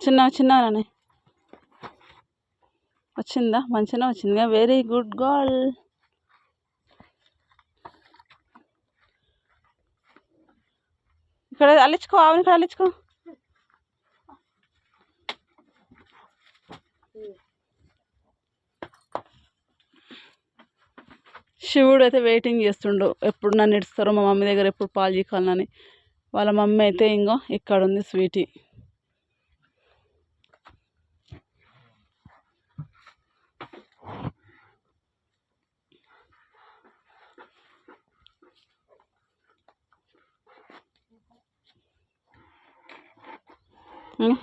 చిన్నగానే వచ్చిందా? మంచిగా వచ్చిందిగా. Very good girl. ఇక్కడ అల్లించుకో, ఆవుని ఇక్కడ అల్లించుకో. శివుడు అయితే వెయిటింగ్ చేస్తుండు, ఎప్పుడు నన్ను ఇడుస్తారో, మా మమ్మీ దగ్గర ఎప్పుడు పాలు చీకాలని. వాళ్ళ మమ్మీ అయితే ఇంకో ఇక్కడ ఉంది స్వీటీ.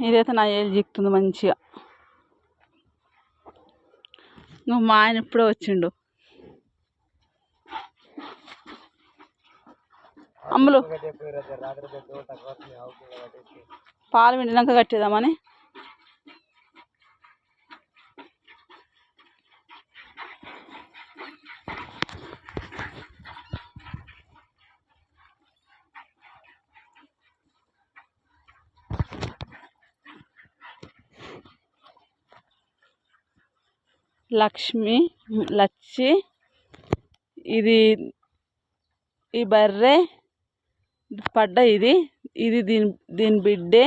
ఇదైతే నా ఏళ్ళు జీకుతుంది మంచిగా. నువ్వు మా ఆయన ఇప్పుడే వచ్చిండు. అమ్ములు పాలు విండినాక కట్టేద్దామని. లచ్చి ఇది ఈ బర్రె పడ్డ ఇది దీని బిడ్డే.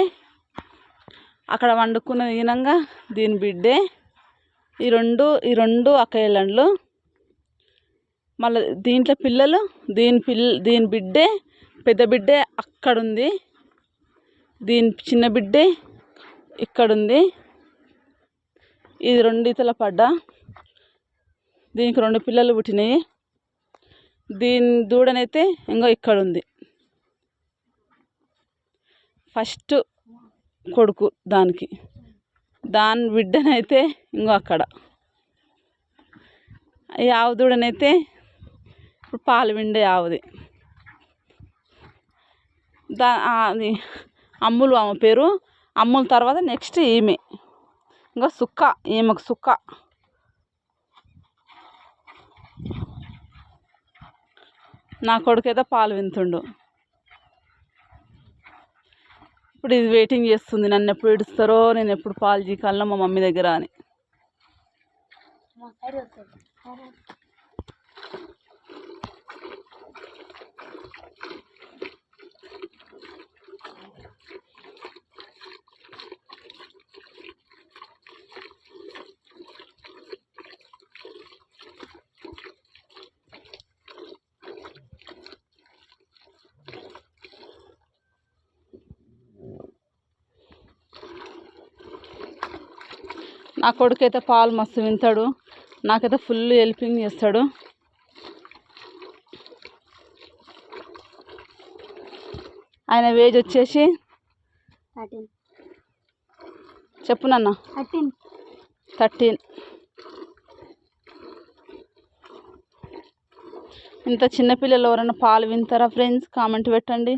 అక్కడ వండుకున్నది ఈనంగా దీని బిడ్డే. ఈ రెండు అక్కయ్యలు. మళ్ళీ దీంట్లో పిల్లలు దీని బిడ్డే, పెద్ద బిడ్డే అక్కడుంది. దీని చిన్న బిడ్డే ఇక్కడుంది. ఇది 2 ఈతల పడ్డ. దీనికి 2 పిల్లలు పుట్టినాయి. దీని దూడనైతే ఇంకో ఇక్కడ ఉంది. ఫస్ట్ కొడుకు దానికి. దాని బిడ్డనైతే ఇంకో అక్కడ. ఈ ఆవు దూడనైతే ఇప్పుడు పాలు విండే ఆవుది. అది అమ్ములు, ఆమె పేరు. అమ్ముల తర్వాత నెక్స్ట్ ఈమె, ఇంకా సుక్క. ఈమెకు సుక్క. నా కొడుకైతే పాలు వింతుండు. ఇప్పుడు ఇది వెయిటింగ్ చేస్తుంది, నన్ను ఎప్పుడు ఇడుస్తారో, నేను ఎప్పుడు పాలు చీకాలనో మా మమ్మీ దగ్గర అని. నా కొడుకైతే పాలు మస్తు వింటాడు, నాకైతే ఫుల్ హెల్పింగ్ చేస్తాడు. ఆయన ఏజ్ వచ్చేసి 13. చెప్పు నాన్న. 13. ఇంత చిన్నపిల్లలు ఎవరైనా పాలు వింటారా ఫ్రెండ్స్? కామెంట్ పెట్టండి.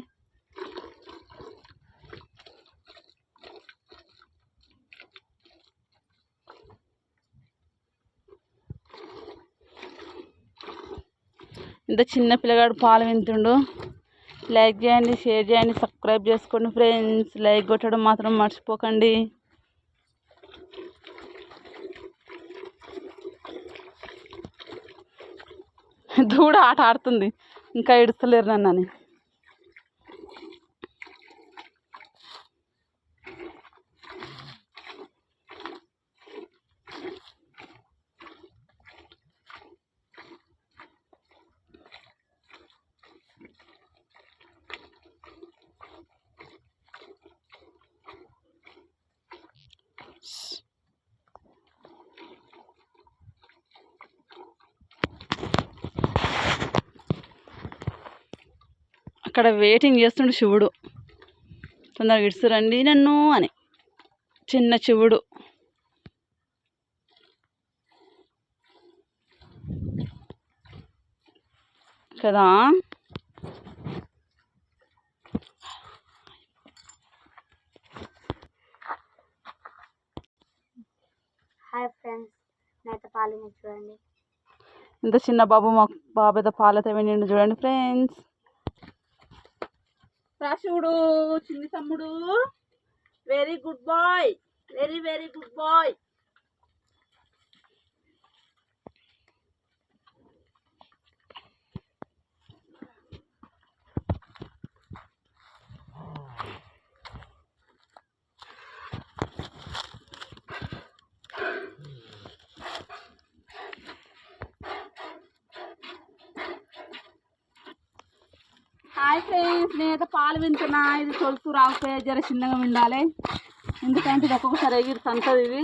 ఇంత చిన్న పిల్లగాడు పాలు వింటుండు. లైక్ చేయండి, షేర్ చేయండి, సబ్స్క్రైబ్ చేసుకోండి ఫ్రెండ్స్. లైక్ కొట్టడం మాత్రం మర్చిపోకండి. దూడ ఆట ఆడుతుంది, ఇంకా ఇడుస్తలేరు నన్నని. అక్కడ వెయిటింగ్ చేస్తుండు శివుడు, తొందరగా ఇడుస్తురండి నన్ను అని. చిన్న శివుడు కదా. హాయ్ ఫ్రెండ్స్, నేత పాలు చూడండి. ఇంత చిన్న బాబు, మా బాబు అయితే పాలైతే విండి చూడండి ఫ్రెండ్స్. రాశివుడు చిన్ని తమ్ముడు very good boy, very very good boy. Hi friends, నేనైతే పాలు వింటున్నా. ఇది తొలుసు రాకపోతే జర చిన్నగా విండాలి, ఎందుకంటే ఇది ఒక్కొక్కసారి ఎగిరి సంతది ఇది.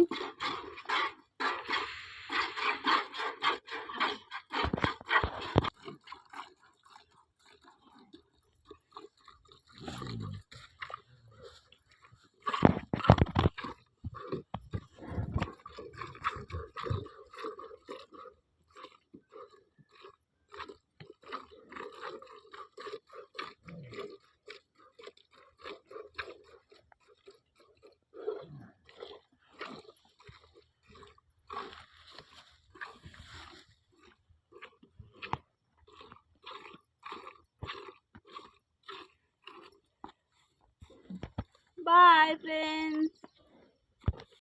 Bye friends.